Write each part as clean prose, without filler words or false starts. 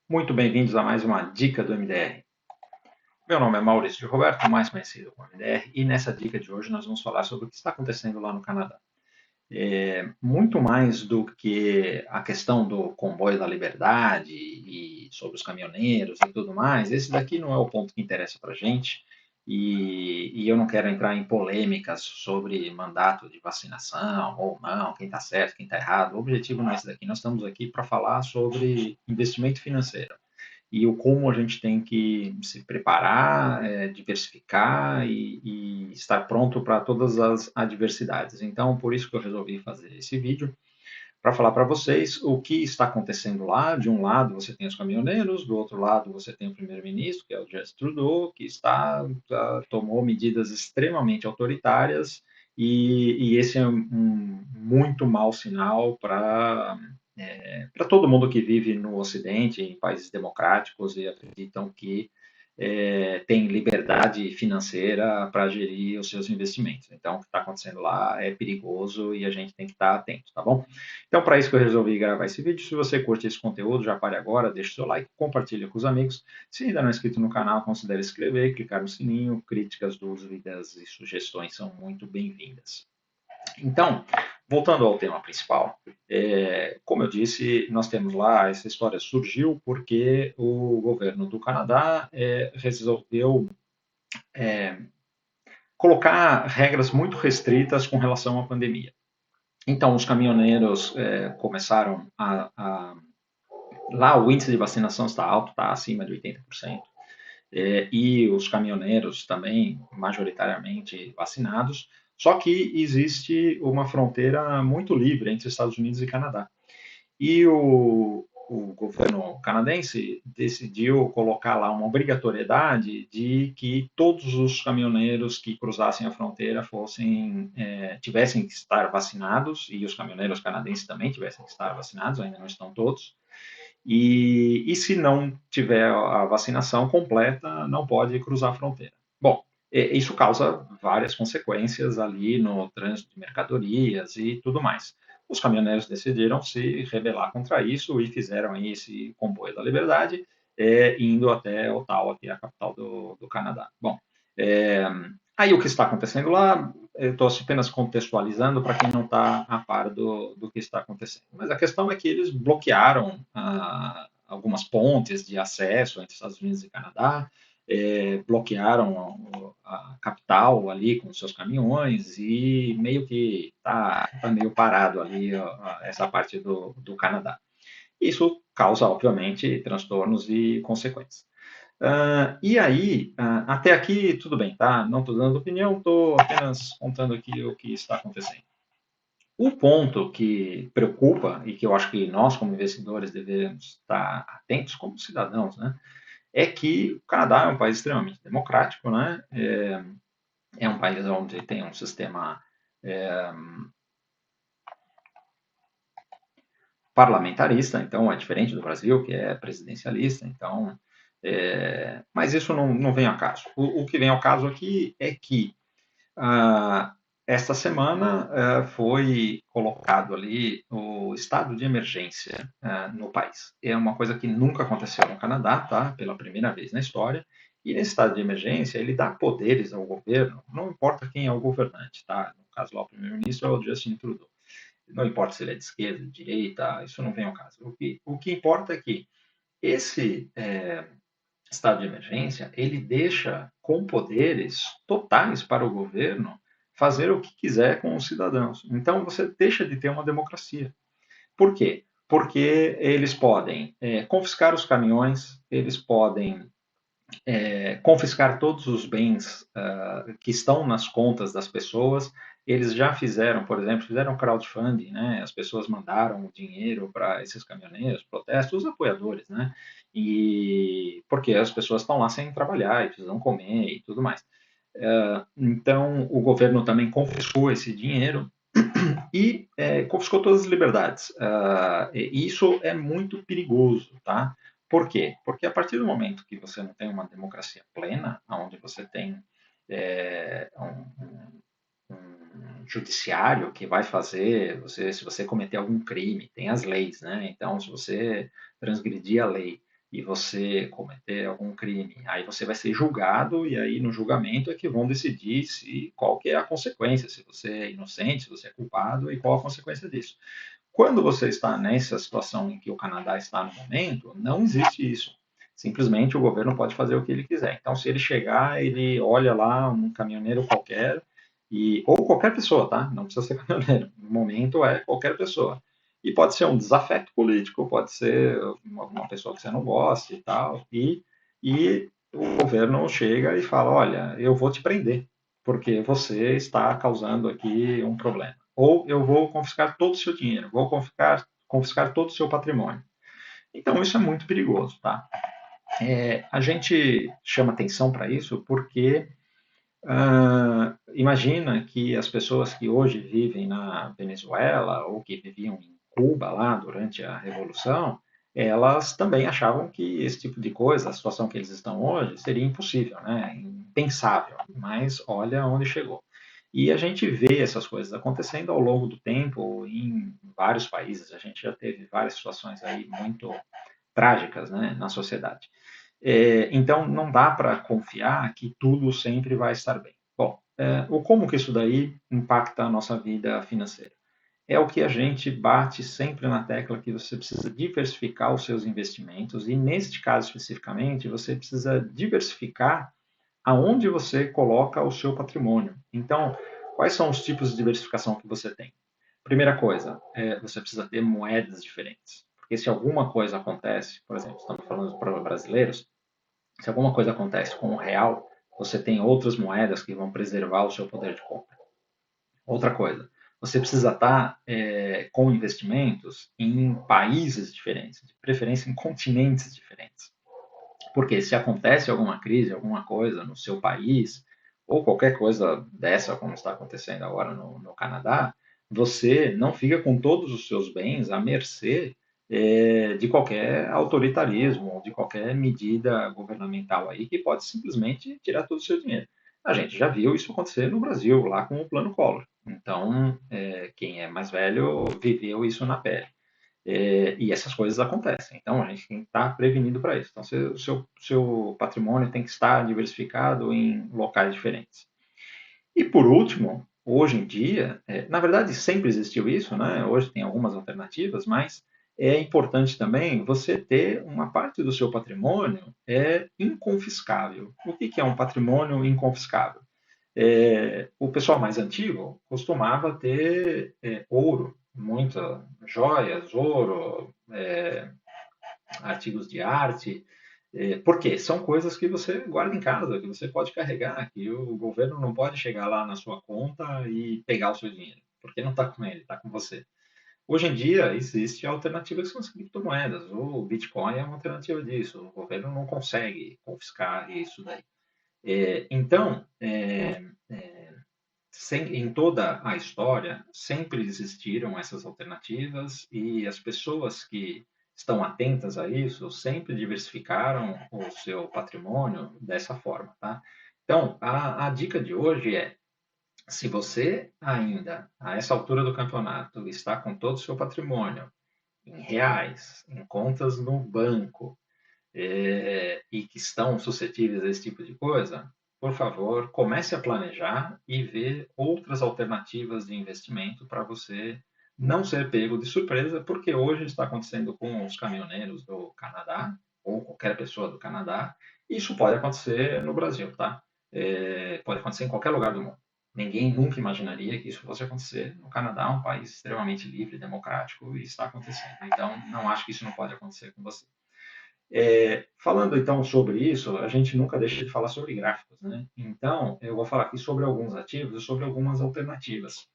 Muito bem-vindos a mais uma dica do MDR. Meu nome é Maurício de Roberto, mais conhecido como MDR, e nessa dica de hoje nós vamos falar sobre o que está acontecendo lá no Canadá. Muito mais do que a questão do comboio da liberdade e sobre os caminhoneiros e tudo mais, esse daqui não é o ponto que interessa para a gente. E eu não quero entrar em polêmicas sobre mandato de vacinação ou não, quem está certo, quem está errado. O objetivo não é esse daqui. Nós estamos aqui para falar sobre investimento financeiro e o como a gente tem que se preparar, diversificar e estar pronto para todas as adversidades. Então, por isso que eu resolvi fazer esse vídeo, para falar para vocês o que está acontecendo lá. De um lado você tem os caminhoneiros, do outro lado você tem o primeiro-ministro, que é o Justin Trudeau, que tomou medidas extremamente autoritárias, e esse é um muito mau sinal para todo mundo que vive no Ocidente, em países democráticos e acreditam que tem liberdade financeira para gerir os seus investimentos. Então, o que está acontecendo lá é perigoso e a gente tem que estar atento, tá bom? Então, para isso que eu resolvi gravar esse vídeo. Se você curte esse conteúdo, já pare agora, deixe seu like, compartilhe com os amigos. Se ainda não é inscrito no canal, considere se inscrever, clicar no sininho. Críticas, dúvidas e sugestões são muito bem-vindas. Então, voltando ao tema principal, como eu disse, nós temos lá, essa história surgiu porque o governo do Canadá resolveu colocar regras muito restritas com relação à pandemia. Então, os caminhoneiros começaram Lá o índice de vacinação está alto, está acima de 80%, e os caminhoneiros também, majoritariamente vacinados, só que existe uma fronteira muito livre entre Estados Unidos e Canadá. E o governo canadense decidiu colocar lá uma obrigatoriedade de que todos os caminhoneiros que cruzassem a fronteira tivessem que estar vacinados, e os caminhoneiros canadenses também tivessem que estar vacinados, ainda não estão todos. E se não tiver a vacinação completa, não pode cruzar a fronteira. Bom, isso causa várias consequências ali no trânsito de mercadorias e tudo mais. Os caminhoneiros decidiram se rebelar contra isso e fizeram aí esse comboio da liberdade, indo até Ottawa, que é a capital do Canadá. Bom, é, aí o que está acontecendo lá, eu estou apenas contextualizando para quem não está a par do que está acontecendo. Mas a questão é que eles bloquearam algumas pontes de acesso entre Estados Unidos e Canadá, bloquearam a capital ali com seus caminhões e meio que tá meio parado ali essa parte do Canadá. Isso causa, obviamente, transtornos e consequências. E aí, até aqui tudo bem, tá? Não estou dando opinião, estou apenas contando aqui o que está acontecendo. O ponto que preocupa e que eu acho que nós, como investidores, devemos estar atentos como cidadãos, né? É que o Canadá é um país extremamente democrático, né? É um país onde tem um sistema é, parlamentarista, então é diferente do Brasil, que é presidencialista, então. Mas isso não vem ao caso. O que vem ao caso aqui é que ah, esta semana foi colocado ali o estado de emergência no país. É uma coisa que nunca aconteceu no Canadá, tá? Pela primeira vez na história. E nesse estado de emergência, ele dá poderes ao governo, não importa quem é o governante, tá? No caso lá, o primeiro-ministro é o Justin Trudeau. Não importa se ele é de esquerda, de direita, isso não vem ao caso. O que importa é que esse estado de emergência, ele deixa com poderes totais para o governo fazer o que quiser com os cidadãos. Então você deixa de ter uma democracia. Por quê? Porque eles podem confiscar os caminhões, eles podem confiscar todos os bens que estão nas contas das pessoas. Eles já fizeram, por exemplo, fizeram crowdfunding, né? As pessoas mandaram dinheiro para esses caminhoneiros, protestos, os apoiadores, né? E porque as pessoas estão lá sem trabalhar e precisam comer e tudo mais. Então, o governo também confiscou esse dinheiro e confiscou todas as liberdades. E isso é muito perigoso, tá? Por quê? Porque a partir do momento que você não tem uma democracia plena, onde você tem um judiciário que vai fazer, se você cometer algum crime, tem as leis, né? Então, se você transgredir a lei e você cometer algum crime, aí você vai ser julgado e aí no julgamento é que vão decidir se qual que é a consequência, se você é inocente, se você é culpado e qual a consequência disso. Quando você está nessa situação em que o Canadá está no momento, não existe isso. Simplesmente o governo pode fazer o que ele quiser. Então, se ele chegar, ele olha lá um caminhoneiro qualquer, ou qualquer pessoa, tá? Não precisa ser caminhoneiro. No momento é qualquer pessoa. E pode ser um desafeto político, pode ser uma pessoa que você não gosta e tal. E o governo chega e fala: olha, eu vou te prender, porque você está causando aqui um problema. Ou eu vou confiscar todo o seu dinheiro, vou confiscar todo o seu patrimônio. Então, isso é muito perigoso, tá? A gente chama atenção para isso porque imagina que as pessoas que hoje vivem na Venezuela ou que viviam em Cuba lá durante a Revolução, elas também achavam que esse tipo de coisa, a situação que eles estão hoje, seria impossível, né? Impensável. Mas olha onde chegou. E a gente vê essas coisas acontecendo ao longo do tempo em vários países. A gente já teve várias situações aí muito trágicas, né, na sociedade. Então, não dá para confiar que tudo sempre vai estar bem. Bom, como que isso daí impacta a nossa vida financeira? É o que a gente bate sempre na tecla que você precisa diversificar os seus investimentos e, neste caso especificamente, você precisa diversificar aonde você coloca o seu patrimônio. Então, quais são os tipos de diversificação que você tem? Primeira coisa, você precisa ter moedas diferentes. Porque se alguma coisa acontece, por exemplo, estamos falando para brasileiros, se alguma coisa acontece com o real, você tem outras moedas que vão preservar o seu poder de compra. Outra coisa, você precisa estar com investimentos em países diferentes, de preferência em continentes diferentes. Porque se acontece alguma crise, alguma coisa no seu país, ou qualquer coisa dessa, como está acontecendo agora no Canadá, você não fica com todos os seus bens à mercê de qualquer autoritarismo, de qualquer medida governamental aí que pode simplesmente tirar todo o seu dinheiro. A gente já viu isso acontecer no Brasil, lá com o Plano Collor. Então, quem é mais velho viveu isso na pele. E essas coisas acontecem. Então, a gente tem que estar prevenido para isso. Então, o seu patrimônio tem que estar diversificado em locais diferentes. E, por último, hoje em dia, na verdade, sempre existiu isso, né? Hoje tem algumas alternativas, mas é importante também você ter uma parte do seu patrimônio inconfiscável. O que é um patrimônio inconfiscável? O pessoal mais antigo costumava ter ouro, muitas joias, ouro, artigos de arte. Por quê? São coisas que você guarda em casa, que você pode carregar, que o governo não pode chegar lá na sua conta e pegar o seu dinheiro, porque não está com ele, está com você. Hoje em dia, existe alternativas que são as criptomoedas. O Bitcoin é uma alternativa disso. O governo não consegue confiscar isso daí. Então, em toda a história, sempre existiram essas alternativas e as pessoas que estão atentas a isso sempre diversificaram o seu patrimônio dessa forma, tá? Então, a dica de hoje é: se você ainda, a essa altura do campeonato, está com todo o seu patrimônio em reais, em contas no banco, e que estão suscetíveis a esse tipo de coisa, por favor, comece a planejar e ver outras alternativas de investimento para você não ser pego de surpresa, porque hoje está acontecendo com os caminhoneiros do Canadá, ou qualquer pessoa do Canadá, e isso pode acontecer no Brasil, tá? Pode acontecer em qualquer lugar do mundo. Ninguém nunca imaginaria que isso fosse acontecer no Canadá, um país extremamente livre, democrático, e está acontecendo. Então, não acho que isso não pode acontecer com você. Falando então sobre isso, a gente nunca deixa de falar sobre gráficos, né? Então, eu vou falar aqui sobre alguns ativos e sobre algumas alternativas.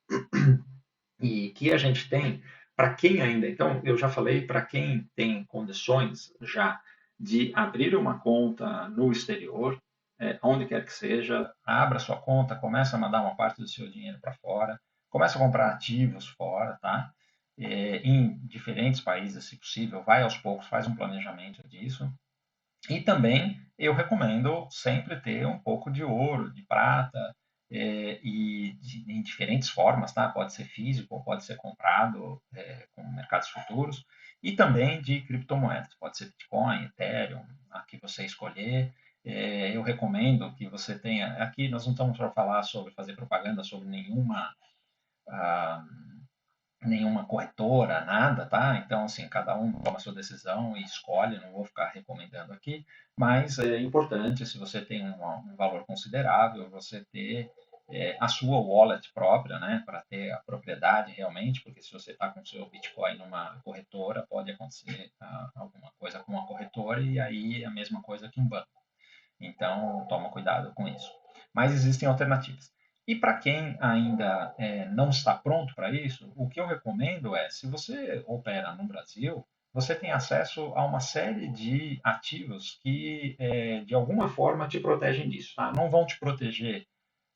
E que a gente tem, para quem ainda, então, eu já falei, para quem tem condições já de abrir uma conta no exterior, onde quer que seja, abra sua conta, começa a mandar uma parte do seu dinheiro para fora, começa a comprar ativos fora, tá? Em diferentes países, se possível, vai aos poucos, faz um planejamento disso. E também eu recomendo sempre ter um pouco de ouro, de prata, em diferentes formas, tá? Pode ser físico, pode ser comprado com mercados futuros. e também de criptomoedas. Pode ser Bitcoin, Ethereum, a que você escolher. Eu recomendo que você tenha. Aqui nós não estamos para falar sobre fazer propaganda sobre ah, nenhuma corretora, nada, tá? Então, assim, cada um toma a sua decisão e escolhe, não vou ficar recomendando aqui, mas é importante, se você tem um valor considerável, você ter a sua wallet própria, né, para ter a propriedade realmente, porque se você está com o seu Bitcoin numa corretora, pode acontecer alguma coisa com a corretora e aí é a mesma coisa que um banco. Então, toma cuidado com isso. Mas existem alternativas. E para quem ainda não está pronto para isso, o que eu recomendo é, se você opera no Brasil, você tem acesso a uma série de ativos que, de alguma forma, te protegem disso. Tá? Não vão te proteger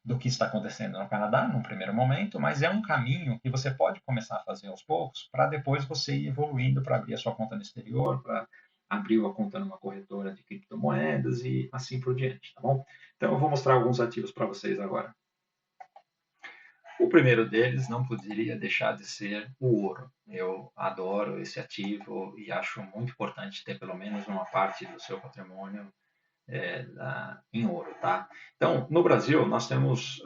do que está acontecendo no Canadá, num primeiro momento, mas é um caminho que você pode começar a fazer aos poucos para depois você ir evoluindo para abrir a sua conta no exterior, para abrir a conta numa corretora de criptomoedas e assim por diante, tá bom? Então eu vou mostrar alguns ativos para vocês agora. O primeiro deles não poderia deixar de ser o ouro. Eu adoro esse ativo e acho muito importante ter pelo menos uma parte do seu patrimônio em ouro, tá? Então, no Brasil, nós temos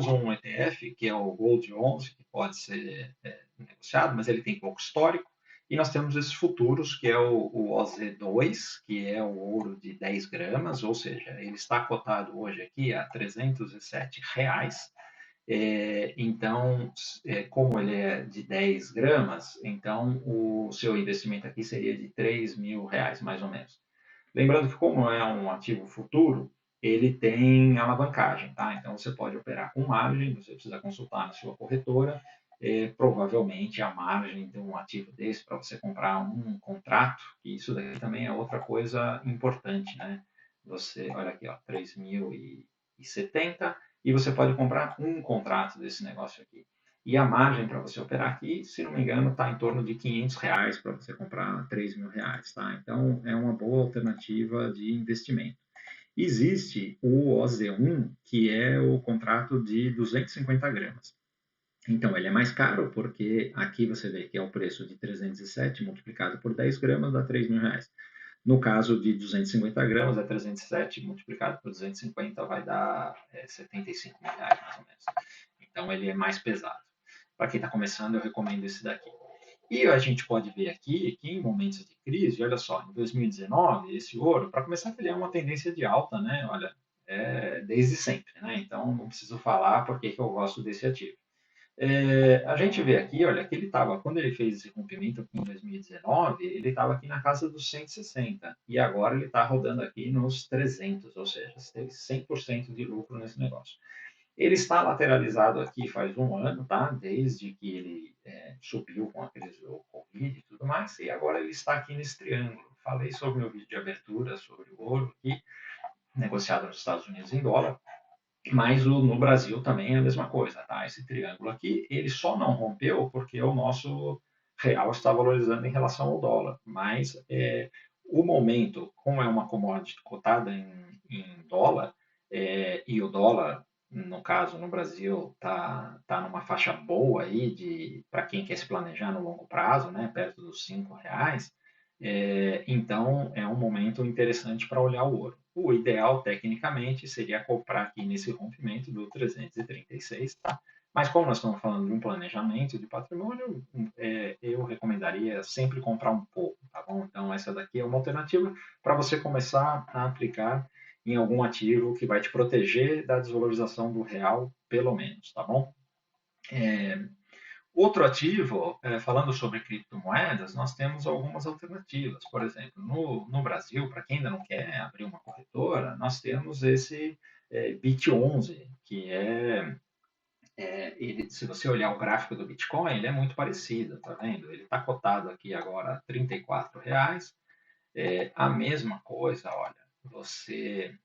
um ETF, que é o Gold 11, que pode ser negociado, mas ele tem pouco histórico, e nós temos esses futuros, que é o OZ2, que é o ouro de 10 gramas, ou seja, ele está cotado hoje aqui a R$ 307. Então, como ele é de 10 gramas, então o seu investimento aqui seria de R$ 3.000, mais ou menos. Lembrando que, como é um ativo futuro, ele tem alavancagem, tá? Então você pode operar com margem, você precisa consultar na sua corretora. Provavelmente a margem de um ativo desse para você comprar um contrato, e isso daqui também é outra coisa importante, né? Você, olha aqui, ó, 3.070 e você pode comprar um contrato desse negócio aqui. E a margem para você operar aqui, se não me engano, está em torno de R$ 500 para você comprar R$ 3.000, tá? Então, é uma boa alternativa de investimento. Existe o OZ1, que é o contrato de 250 gramas. Então, ele é mais caro porque aqui você vê que é o preço de 307 multiplicado por 10 gramas dá R$ 3.000. No caso de 250 gramas, é 307 multiplicado por 250 vai dar R$ 75.000, mais ou menos. Então, ele é mais pesado. Para quem está começando, eu recomendo esse daqui. E a gente pode ver aqui que em momentos de crise, olha só, em 2019, esse ouro, para começar, ele é uma tendência de alta, né? Olha, desde sempre, né? Então, não preciso falar porque que eu gosto desse ativo. A gente vê aqui, olha, que ele estava, quando ele fez esse rompimento aqui em 2019, ele estava aqui na casa dos 160 e agora ele está rodando aqui nos 300, ou seja, você teve 100% de lucro nesse negócio. Ele está lateralizado aqui faz um ano, tá? Desde que ele subiu com a crise do Covid e tudo mais, e agora ele está aqui nesse triângulo. Falei sobre o meu vídeo de abertura sobre o ouro aqui, negociado nos Estados Unidos em dólar, mas no Brasil também é a mesma coisa, tá? Esse triângulo aqui, ele só não rompeu porque o nosso real está valorizando em relação ao dólar. Mas o momento, como é uma commodity cotada em dólar, e o dólar, no caso, no Brasil, tá numa faixa boa aí de para quem quer se planejar no longo prazo, né? Perto dos R$ 5. Então, é um momento interessante para olhar o ouro. O ideal, tecnicamente, seria comprar aqui nesse rompimento do 336, tá? Mas como nós estamos falando de um planejamento de patrimônio, eu recomendaria sempre comprar um pouco, tá bom? Então, essa daqui é uma alternativa para você começar a aplicar em algum ativo que vai te proteger da desvalorização do real, pelo menos, tá bom? Outro ativo, falando sobre criptomoedas, nós temos algumas alternativas. Por exemplo, no Brasil, para quem ainda não quer abrir uma corretora, nós temos esse BIT11, que se você olhar o gráfico do Bitcoin, ele é muito parecido, tá vendo? Ele está cotado aqui agora a R$ 34. A mesma coisa, olha, você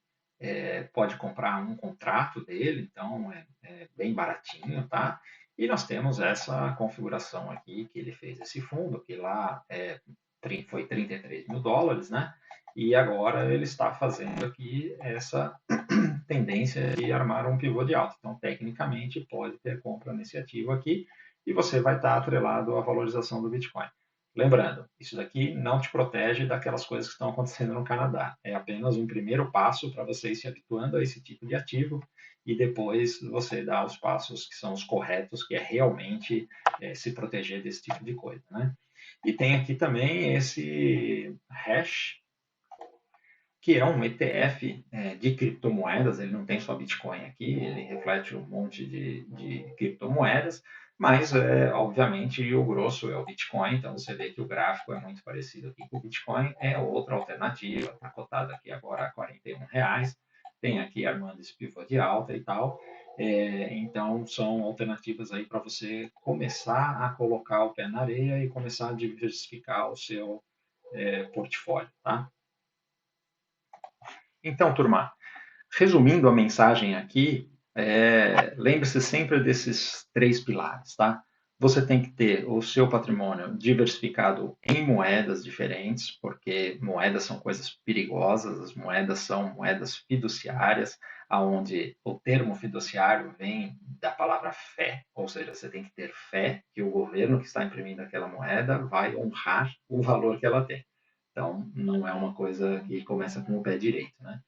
pode comprar um contrato dele, então é bem baratinho, tá? E nós temos essa configuração aqui, que ele fez esse fundo, que lá foi US$ 33.000, né? E agora ele está fazendo aqui essa tendência de armar um pivô de alta. Então, tecnicamente, pode ter compra nesse ativo aqui e você vai estar atrelado à valorização do Bitcoin. Lembrando, isso daqui não te protege daquelas coisas que estão acontecendo no Canadá. É apenas um primeiro passo para você ir se habituando a esse tipo de ativo e depois você dá os passos que são os corretos, que é realmente se proteger desse tipo de coisa, né? E tem aqui também esse hash, que é um ETF de criptomoedas, ele não tem só Bitcoin aqui, ele reflete um monte de criptomoedas, mas, obviamente, o grosso é o Bitcoin, então você vê que o gráfico é muito parecido aqui com o Bitcoin, é outra alternativa, está cotado aqui agora a R$ 41, tem aqui armando esse pivô de alta e tal, então são alternativas aí para você começar a colocar o pé na areia e começar a diversificar o seu portfólio, tá? Então, turma, resumindo a mensagem aqui, lembre-se sempre desses três pilares, tá? Você tem que ter o seu patrimônio diversificado em moedas diferentes, porque moedas são coisas perigosas, as moedas são moedas fiduciárias, aonde o termo fiduciário vem da palavra fé, ou seja, você tem que ter fé que o governo que está imprimindo aquela moeda vai honrar o valor que ela tem. Então, não é uma coisa que começa com o pé direito, né?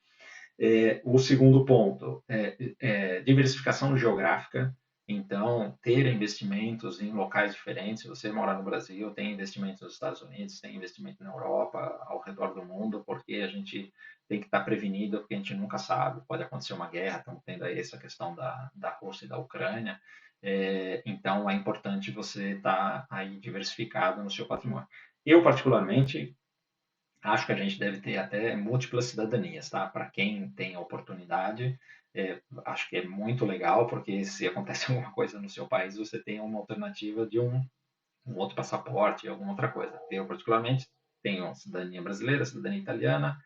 O segundo ponto é diversificação geográfica. Então, ter investimentos em locais diferentes. Se você mora no Brasil, tem investimentos nos Estados Unidos, tem investimento na Europa, ao redor do mundo, porque a gente tem que estar prevenido, porque a gente nunca sabe. Pode acontecer uma guerra, estamos tendo aí essa questão da Rússia e da Ucrânia. Então, é importante você estar aí diversificado no seu patrimônio. Eu, particularmente, acho que a gente deve ter até múltiplas cidadanias, tá? Para quem tem a oportunidade, acho que é muito legal, porque se acontece alguma coisa no seu país, você tem uma alternativa de um outro passaporte, alguma outra coisa. Eu, particularmente, tenho cidadania brasileira, cidadania italiana,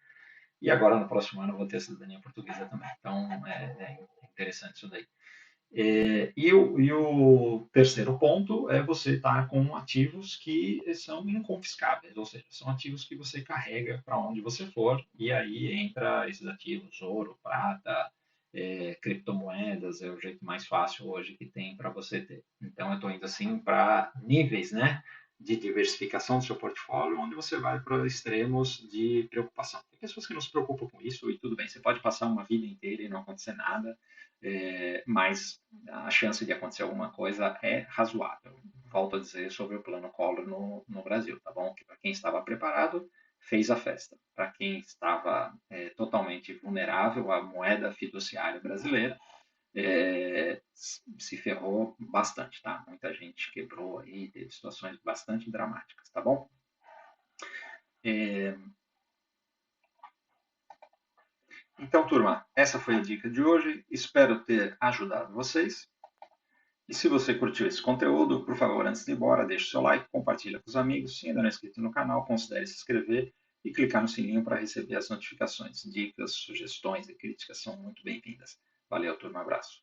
e agora, no próximo ano, eu vou ter cidadania portuguesa também. Então, é interessante isso daí. E o terceiro ponto é você estar com ativos que são inconfiscáveis, ou seja, são ativos que você carrega para onde você for, e aí entra esses ativos, ouro, prata, criptomoedas, é o jeito mais fácil hoje que tem para você ter. Então, eu estou indo assim para níveis, né, de diversificação do seu portfólio, onde você vai para extremos de preocupação. Tem pessoas que não se preocupam com isso e tudo bem, você pode passar uma vida inteira e não acontecer nada, mas a chance de acontecer alguma coisa é razoável. Volto a dizer sobre o plano Collor no Brasil, tá bom? Que para quem estava preparado, fez a festa. Para quem estava totalmente vulnerável à moeda fiduciária brasileira, se ferrou bastante, tá? Muita gente quebrou aí, teve situações bastante dramáticas, tá bom? É, então, turma, essa foi a dica de hoje. Espero ter ajudado vocês. E se você curtiu esse conteúdo, por favor, antes de ir embora, deixe seu like, compartilhe com os amigos. Se ainda não é inscrito no canal, considere se inscrever e clicar no sininho para receber as notificações. Dicas, sugestões e críticas são muito bem-vindas. Valeu, turma, abraço.